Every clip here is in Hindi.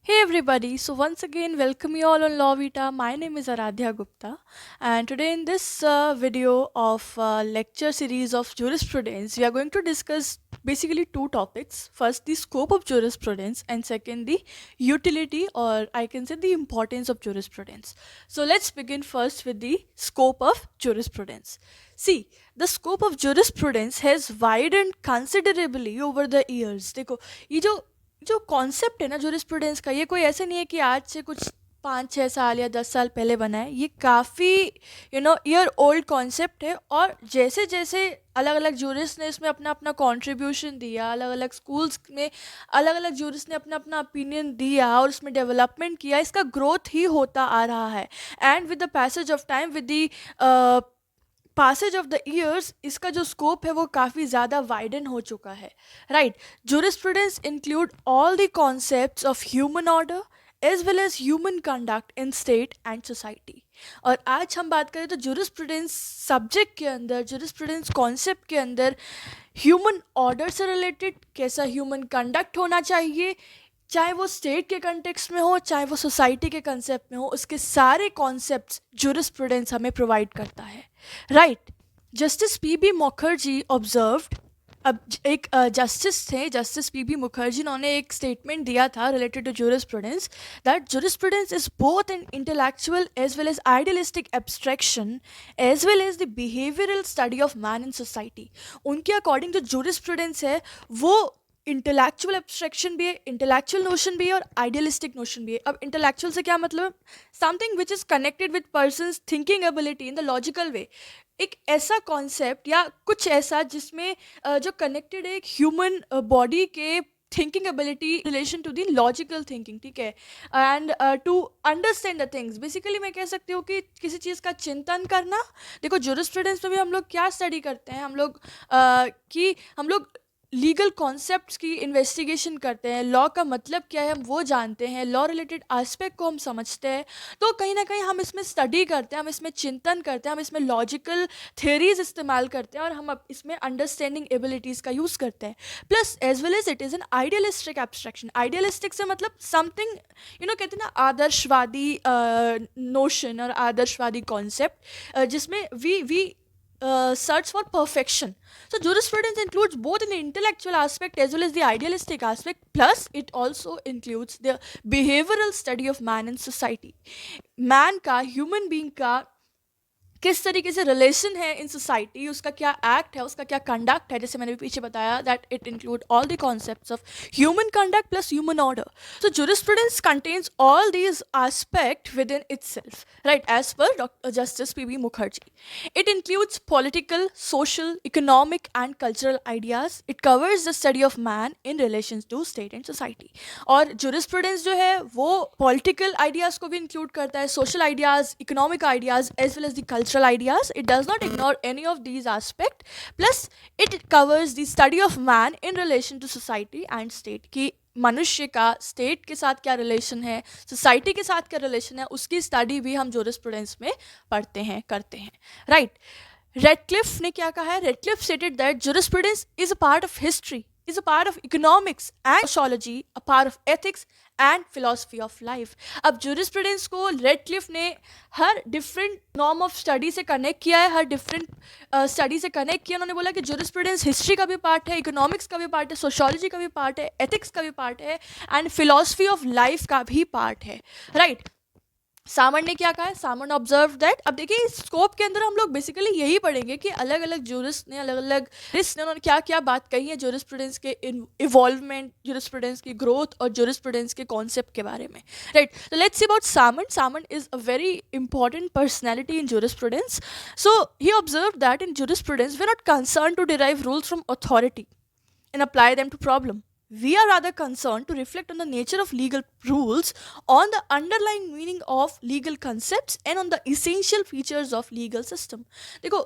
Hey everybody, so once again, welcome you all on Law Vita. My name is Aradhya Gupta, and today in this video of lecture series of jurisprudence, we are going to discuss basically two topics. First, the scope of jurisprudence, and second, the utility, or I can say the importance of jurisprudence. So let's begin first with the scope of jurisprudence. See, the scope of jurisprudence has widened considerably over the years. देखो ये जो कॉन्सेप्ट है ना जूरिस्प्रूडेंस का, ये कोई ऐसे नहीं है कि आज से कुछ 5-6 साल या 10 साल पहले बना है. ये काफ़ी ईयर ओल्ड कॉन्सेप्ट है. और जैसे जैसे अलग अलग जूरिस्ट ने इसमें अपना अपना कंट्रीब्यूशन दिया, अलग अलग स्कूल्स में अलग अलग जूरिस्ट ने अपना अपना ओपिनियन दिया और उसमें डेवलपमेंट किया, इसका ग्रोथ ही होता आ रहा है. And with the passage of time, with the passage of the years, इसका जो स्कोप है वो काफ़ी ज़्यादा वाइडन हो चुका है. Right. jurisprudence include all the concepts of human order as well as human conduct in state and society. और आज हम बात करें तो jurisprudence सब्जेक्ट के अंदर, jurisprudence कॉन्सेप्ट के अंदर ह्यूमन ऑर्डर से रिलेटेड कैसा ह्यूमन कंडक्ट होना चाहिए, चाहे वो स्टेट के कंटेक्स्ट में हो, चाहे वो सोसाइटी के कंसेप्ट में हो, उसके सारे कॉन्सेप्ट्स jurisprudence हमें प्रोवाइड करता है. Right. Justice P B Mukherjee observed. अब एक जस्टिस थे, जस्टिस पी बी मुखर्जी, उन्होंने एक स्टेटमेंट दिया था related to jurisprudence, that jurisprudence is both an intellectual as well as idealistic abstraction as well as the behavioural study of man in society. उनके अकॉर्डिंग जो jurisprudence है वो इंटेलेक्चुअल एब्स्ट्रैक्शन भी है, इंटेलेक्चुअल नोशन भी है और आइडियलिस्टिक नोशन भी है. अब इंटेलेक्चुअल से क्या मतलब है? Something which is connected with persons thinking ability in the logical वे. एक ऐसा कॉन्सेप्ट या कुछ ऐसा जिसमें जो कनेक्टेड है एक ह्यूमन बॉडी के thinking ability relation to the logical thinking. ठीक है. And to understand the things. Basically मैं कह सकती हूँ कि किसी चीज़ का चिंतन करना. देखो jurisprudence में भी हम लोग क्या स्टडी करते हैं, हम लोग लीगल कॉन्सेप्ट्स की इन्वेस्टिगेशन करते हैं, लॉ का मतलब क्या है हम वो जानते हैं, लॉ रिलेटेड एस्पेक्ट को हम समझते हैं. तो कहीं ना कहीं हम इसमें स्टडी करते हैं, हम इसमें चिंतन करते हैं, हम इसमें लॉजिकल थ्योरीज इस्तेमाल करते हैं और हम इसमें अंडरस्टैंडिंग एबिलिटीज़ का यूज़ करते हैं. Plus as well as it is an idealistic abstraction. Idealistic से मतलब समथिंग कहते हैं ना आदर्शवादी नोशन और आदर्शवादी कॉन्सेप्ट जिसमें we search for perfection. So jurisprudence includes both an intellectual aspect as well as the idealistic aspect. Plus, it also includes the behavioral study of man in society. Man का, human being का किस तरीके से रिलेशन है इन सोसाइटी, उसका क्या एक्ट है, उसका क्या कंडक्ट है. जैसे मैंने भी पीछे बताया that it include all the concepts of human conduct plus human order. So jurisprudence contains all these aspect with in itself, right, as per Justice P.B. Mukherjee. It includes political, social, economic and cultural ideas. It covers the study of man in relation to state and society. और jurisprudence जो है वो political ideas को भी include करता है, social ideas, economic ideas as well as the cultural ideas. It does not ignore any of these aspects. Plus it covers the study of man in relation to society and state, कि मनुष्य का स्टेट के साथ क्या रिलेशन है, सोसाइटी के साथ क्या रिलेशन है, उसकी स्टडी भी हम jurisprudence में पढ़ते हैं, करते हैं. राइट. रेडक्लिफ ने क्या कहा है? Radcliffe stated that jurisprudence is a part of history, is a part of economics and sociology, a part of ethics and philosophy of life. अब jurisprudence को रेडक्लिफ ने हर डिफरेंट नॉर्म ऑफ स्टडी से कनेक्ट किया है, हर डिफरेंट स्टडी से कनेक्ट किया. उन्होंने बोला कि jurisprudence हिस्ट्री का भी पार्ट है, इकोनॉमिक्स का भी पार्ट है, सोशोलॉजी का भी पार्ट है, एथिक्स का भी पार्ट है एंड फिलोसफी ऑफ लाइफ का भी पार्ट है. राइट. सामन ने क्या कहा है? सामन ऑब्जर्व दैट. अब देखिए इस स्कोप के अंदर हम लोग बेसिकली यही पढ़ेंगे कि अलग अलग जूरिस्ट ने, अलग अलग रिस्ट ने, उन्होंने क्या क्या बात कही है jurisprudence के इवॉल्वमेंट, jurisprudence की ग्रोथ और jurisprudence के कॉन्सेप्ट के बारे में. राइट. तो let's see about Salmond. Salmond is a very important personality in jurisprudence. So he observed that in jurisprudence we're not concerned to derive rules from authority and apply them to problem. We are rather concerned to reflect on the nature of legal rules, on the underlying meaning of legal concepts and on the essential features of legal system. देखो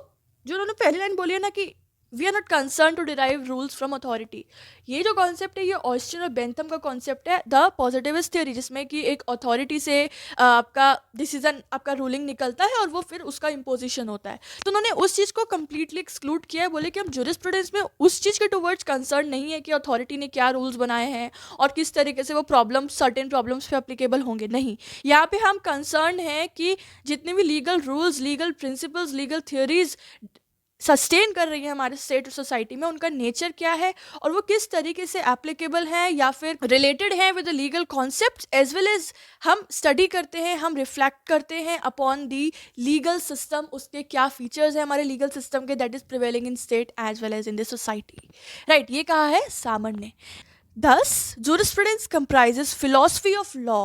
जो उन्होंने पहली लाइन बोली है ना कि we are not concern to derive rules from authority. ये जो कॉन्सेप्ट है ये ऑस्टिन और बेंथम का कॉन्सेप्ट है, द पॉजिटिविस्ट थ्योरी, जिसमें कि एक अथॉरिटी से आपका डिसीजन, आपका रूलिंग निकलता है और वो फिर उसका इम्पोजिशन होता है। तो उन्होंने उस चीज़ को कम्प्लीटली एक्सक्लूड किया है, बोले कि हम जूरिस्प्रूडेंस में उस चीज़ के टुवर्ड्स कंसर्न नहीं है कि अथॉरिटी ने क्या रूल्स बनाए हैं और किस तरीके से वो प्रॉब्लम्स, सर्टेन प्रॉब्लम्स पे अप्लीकेबल होंगे। नहीं, यहाँ पे हम कंसर्न हैं कि जितने भी legal rules, legal principles, legal theories sustain कर रही है हमारे स्टेट और सोसाइटी में, उनका नेचर क्या है और वो किस तरीके से एप्लीकेबल है या फिर रिलेटेड है with the legal concept, as well as हम स्टडी करते हैं, हम रिफ्लेक्ट करते हैं अपॉन दी लीगल सिस्टम, उसके क्या फीचर्स हैं हमारे लीगल सिस्टम के that is prevailing in state as well as in the society. Right, ये कहा है सामन ने। Thus, jurisprudence comprises philosophy of law,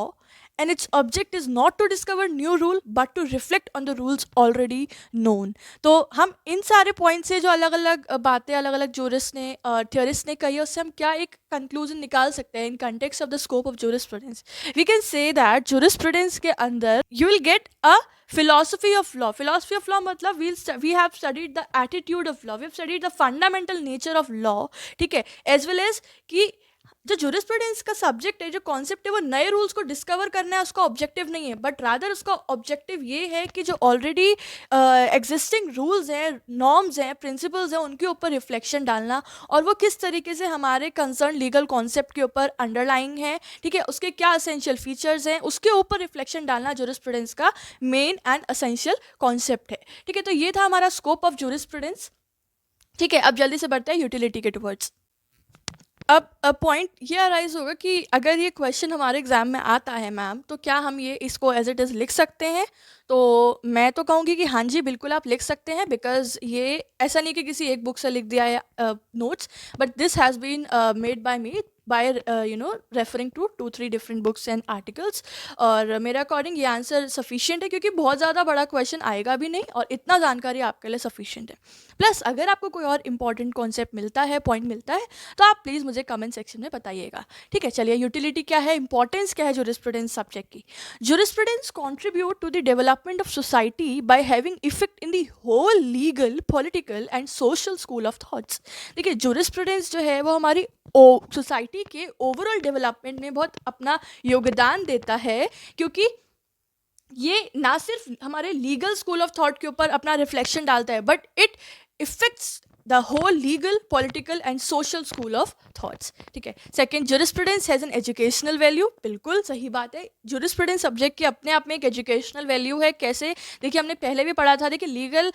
and its object is not to discover new rule but to reflect on the rules already known. तो हम इन सारे पॉइंट से जो अलग अलग बातें अलग अलग जूरिस्ट ने, थ्योरिस्ट ने कही है, उससे हम क्या एक कंक्लूजन निकाल सकते हैं in context of the scope of jurisprudence. We can say that jurisprudence के अंदर you will get a philosophy of law. Philosophy of law मतलब we have studied the attitude of law, we have studied the fundamental nature of law, ठीक है, as well as कि जो जूरिस्प्रूडेंस का सब्जेक्ट है, जो कॉन्सेप्ट है, वो नए रूल्स को डिस्कवर करना है, उसका ऑब्जेक्टिव नहीं है, बट रादर उसका ऑब्जेक्टिव ये है कि जो ऑलरेडी एग्जिस्टिंग रूल्स हैं, नॉर्म्स हैं, प्रिंसिपल्स हैं, उनके ऊपर रिफ्लेक्शन डालना और वो किस तरीके से हमारे कंसर्न लीगल कॉन्सेप्ट के ऊपर अंडरलाइंग है, ठीक है, उसके क्या असेंशियल फीचर्स हैं, उसके ऊपर रिफ्लेक्शन डालना जूरिस्प्रूडेंस का मेन एंड असेंशियल कॉन्सेप्ट है। ठीक है, तो ये था हमारा स्कोप ऑफ जूरिस्प्रूडेंस। ठीक है, अब जल्दी से बढ़ते हैं यूटिलिटी के टुवर्ड्स। अब पॉइंट ये अराइज होगा कि अगर ये क्वेश्चन हमारे एग्जाम में आता है मैम, तो क्या हम ये इसको एज इट इज़ लिख सकते हैं? तो मैं तो कहूँगी कि हाँ जी, बिल्कुल आप लिख सकते हैं, बिकॉज ये ऐसा नहीं कि किसी एक बुक से लिख दिया है notes, but this has been made by me by referring to 2-3 different books and articles। और मेरे अकॉर्डिंग ये आंसर सफिशिएंट है, क्योंकि बहुत ज़्यादा बड़ा क्वेश्चन आएगा भी नहीं और इतना जानकारी आपके लिए सफिशिएंट है। प्लस अगर आपको कोई और इंपॉर्टेंट कॉन्सेप्ट मिलता है, पॉइंट मिलता है, तो आप प्लीज़ मुझे कमेंट सेक्शन में बताइएगा। ठीक है, चलिए, यूटिलिटी क्या है, इंपॉर्टेंस क्या है जूरिस्प्रूडेंस सब्जेक्ट की। Jurisprudence contribute to the development of society by having effect in the whole legal, political and social school of thoughts. देखिए, जूरिस्प्रूडेंस जो है वो हमारी सोसाइटी के ओवरऑल डेवलपमेंट में बहुत अपना योगदान देता है, क्योंकि ये ना सिर्फ हमारे लीगल स्कूल ऑफ थॉट के ऊपर अपना रिफ्लेक्शन डालता है, but it effects the whole legal, political and social school of thoughts. ठीक है, second, jurisprudence has an educational value. बिल्कुल सही बात है, जूरिस्प्रूडेंस सब्जेक्ट की अपने आप में एक एजुकेशनल वैल्यू है। कैसे? देखिए, हमने पहले भी पढ़ा था, देखिए लीगल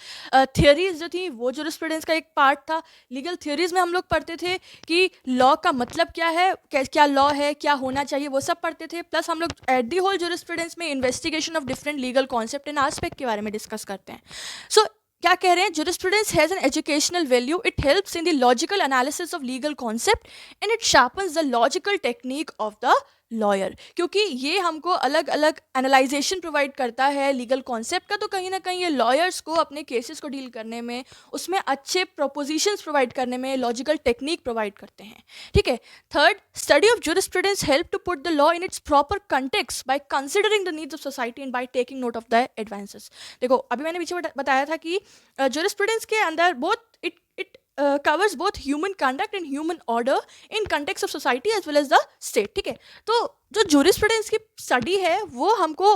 थियोरीज जो थी वो जूरिस्प्रूडेंस का एक पार्ट था। लीगल थियोरीज में हम लोग पढ़ते थे कि लॉ का मतलब क्या है, क्या लॉ है, क्या होना चाहिए, वो सब पढ़ते थे। प्लस हम लोग एट दी होल जूरिस्प्रूडेंस में investigation of different legal concept and aspect के बारे में डिस्कस करते हैं। सो क्या कह रहे हैं, jurisprudence has an educational value, it helps in the logical analysis of legal concept and it sharpens the logical technique of the lawyer. क्योंकि ये हमको अलग अलग एनालाइजेशन प्रोवाइड करता है लीगल कॉन्सेप्ट का, तो कहीं ना कहीं ये लॉयर्स को अपने केसेस को डील करने में, उसमें अच्छे प्रोपोजिशंस प्रोवाइड करने में लॉजिकल टेक्निक प्रोवाइड करते हैं। ठीक है, third, study of jurisprudence help to put the law in its proper context by considering the needs of society and by taking note of the advances. देखो, अभी मैंने पीछे बताया था कि जूरिस्प्रूडेंस के अंदर both it covers both human conduct and human order in context of society as well as the state। ठीक है, तो जो जूरिस्प्रूडेंस की स्टडी है वो हमको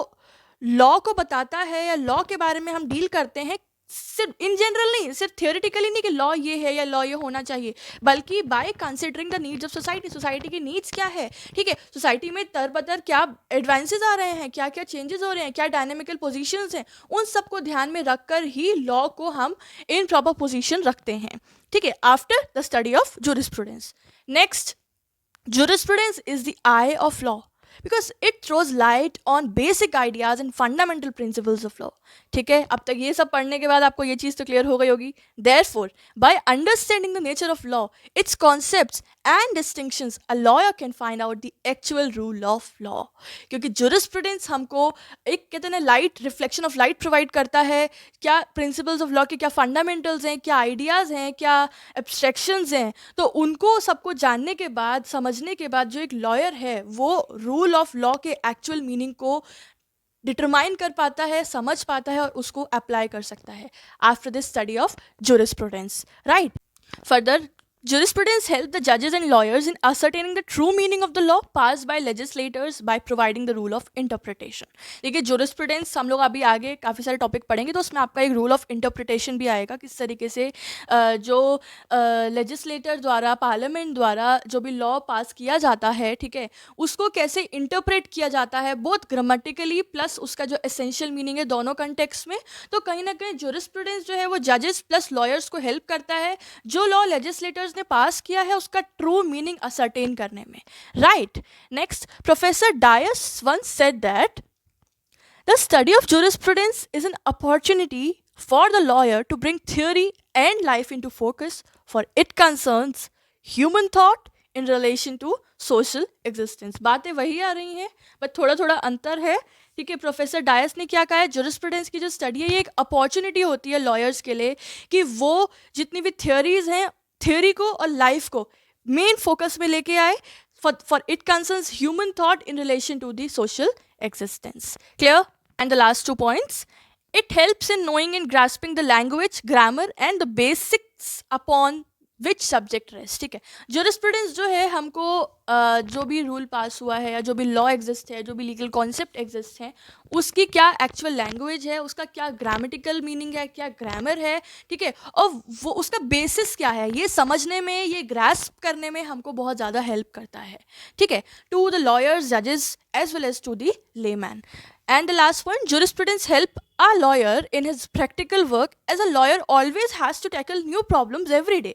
लॉ को बताता है, या लॉ के बारे में हम डील करते हैं, सिर्फ इन जनरल नहीं, सिर्फ थियोरेटिकली नहीं कि लॉ ये है या लॉ ये होना चाहिए, बल्कि bye considering the needs of society. Society की नीड्स क्या है, ठीक है, सोसाइटी में तरबतर क्या एडवांसेस आ रहे हैं, क्या क्या चेंजेस हो रहे हैं, क्या डायनेमिकल पोजीशंस हैं, उन सबको ध्यान में रखकर ही लॉ को हम इन प्रॉपर पोजीशन रखते हैं। ठीक है, after the study of jurisprudence. Next, jurisprudence is the eye of law because it throws light on basic ideas and fundamental principles of law। ठीक है, अब तक ये सब पढ़ने के बाद आपको ये चीज़ तो क्लियर हो गई होगी। Therefore, by understanding the nature of law, its concepts and distinctions, a lawyer can find out the actual rule of law। क्योंकि jurisprudence हमको एक कहते हैं ना light, reflection of light provide करता है, क्या प्रिंसिपल्स ऑफ लॉ के क्या फंडामेंटल्स हैं, क्या आइडियाज़ हैं, क्या एब्स्ट्रैक्शंस हैं, तो उनको सबको जानने के बाद, समझने के बाद जो एक लॉयर है वो रूल ऑफ लॉ के एक्चुअल मीनिंग को डिटरमाइन कर पाता है, समझ पाता है और उसको अप्लाई कर सकता है after this study of jurisprudence. Right, Further, jurisprudence helps the judges and lawyers in ascertaining the true meaning of the law passed by legislators by providing the rule of interpretation. देखिए jurisprudence हम लोग अभी आगे काफ़ी सारे टॉपिक पढ़ेंगे तो उसमें आपका एक रूल ऑफ इंटरप्रिटेशन भी आएगा, किस तरीके से जो लेजिस्लेटर द्वारा पार्लियामेंट द्वारा जो भी लॉ पास किया जाता है, ठीक है, उसको कैसे इंटरप्रेट किया जाता है बोथ ग्रामेटिकली प्लस उसका जो एसेंशियल मीनिंग है दोनों कंटेक्स्ट में. तो कहीं ना कहीं जुरिस्प्रूडेंस जो है वो जजेस प्लस लॉयर्स को हेल्प करता है जो लॉ लेजिस्लेटर्स ने पास किया है उसका ट्रू मीनिंग असर्टेन करने में. Right. Next, professor Dias once said that the study of jurisprudence is an opportunity for the lawyer to bring theory and life into focus, for it concerns human thought in relation to social existence. बातें वही आ रही हैं बट थोड़ा थोड़ा अंतर है. ठीक है, प्रोफेसर डायस ने क्या कहा है, जुरिस्प्रूडेंस की जो स्टडी है ये एक अपॉर्चुनिटी होती है लॉयर्स के लिए कि वो जितनी भी थियोरीज हैं, थियोरी को और लाइफ को मेन फोकस में लेके आए. For it concerns human thought in relation to the social existence. Clear? And the last 2 points. It helps in knowing and grasping the language, grammar and the basics upon which subject rest. ठीक है, जुरिस्प्रूडेंस जो है हमको जो भी रूल पास हुआ है या जो भी लॉ एग्जिस्ट है, जो भी लीगल कॉन्सेप्ट एग्जिस्ट है, उसकी क्या एक्चुअल लैंग्वेज है, उसका क्या ग्रामेटिकल मीनिंग है, क्या ग्रामर है, ठीक है, और वो उसका बेसिस क्या है, ये समझने में, ये ग्रास्प करने में हमको बहुत ज़्यादा हेल्प करता है. ठीक है, टू द लॉयर्स, जजेस as well as to the layman. And the last one, jurisprudence help a lawyer in his practical work, as a lawyer always has to tackle new problems every day.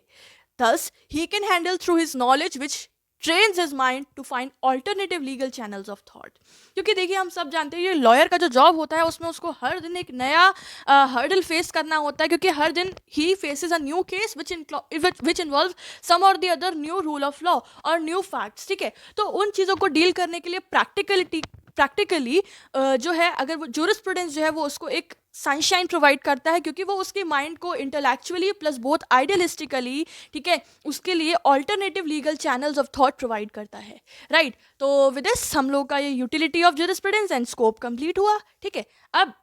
Thus, he can handle through his knowledge, which trains his mind to find alternative legal channels of thought. क्योंकि देखिए हम सब जानते हैं ये लॉयर का जो जॉब होता है उसमें उसको हर दिन एक नया हर्डल फेस करना होता है, क्योंकि हर दिन he faces a new case which involve some और the other new rule of law और न्यू फैक्ट्स. ठीक है, तो उन चीज़ों को डील करने के लिए प्रैक्टिकली जो है, अगर वो जुरिस्प्रूडेंस जो है वो उसको एक सनशाइन प्रोवाइड करता है, क्योंकि वो उसके माइंड को इंटेलेक्चुअली प्लस बोथ आइडियलिस्टिकली, ठीक है, उसके लिए alternative legal channels of thought provide करता है. राइट. तो विद दिस हम लोग का ये utility of jurisprudence and scope complete हुआ. ठीक है, अब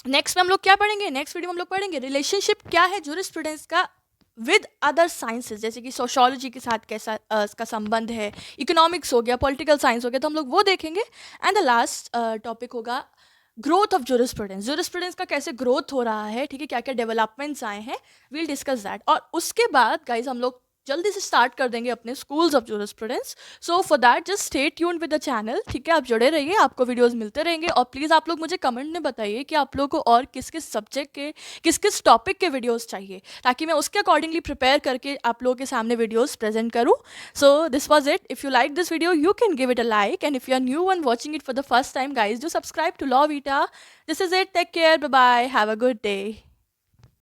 नेक्स्ट में हम लोग क्या पढ़ेंगे, नेक्स्ट वीडियो में हम लोग पढ़ेंगे रिलेशनशिप क्या है जुरिस्प्रूडेंस का विद अदर साइंसेज, जैसे कि सोशोलॉजी के साथ कैसा इसका संबंध है, इकोनॉमिक्स हो गया, पॉलिटिकल साइंस हो गया, तो हम लोग वो देखेंगे. एंड द लास्ट टॉपिक होगा ग्रोथ ऑफ जुरिस्प्रूडेंस. जुरिस्प्रूडेंस का कैसे ग्रोथ हो रहा है, ठीक है, क्या क्या डेवलपमेंट्स आए हैं, वील डिस्कस दैट. और उसके बाद गाइज हम लोग जल्दी से स्टार्ट कर देंगे अपने schools of jurisprudence. So for that just stay tuned with the channel. ठीक है, आप जुड़े रहिए, आपको वीडियोस मिलते रहेंगे. और प्लीज़ आप लोग मुझे कमेंट में बताइए कि आप लोगों को और किस किस सब्जेक्ट के, किस किस टॉपिक के वीडियोस चाहिए, ताकि मैं उसके अकॉर्डिंगली प्रिपेयर करके आप लोगों के सामने वीडियोस प्रेजेंट करूँ. So this was it. If you like this video you can give it a like, and if you are new one watching it for the first time guys, do subscribe to law Vita. This is it. Take care. Bye bye. Have a good day.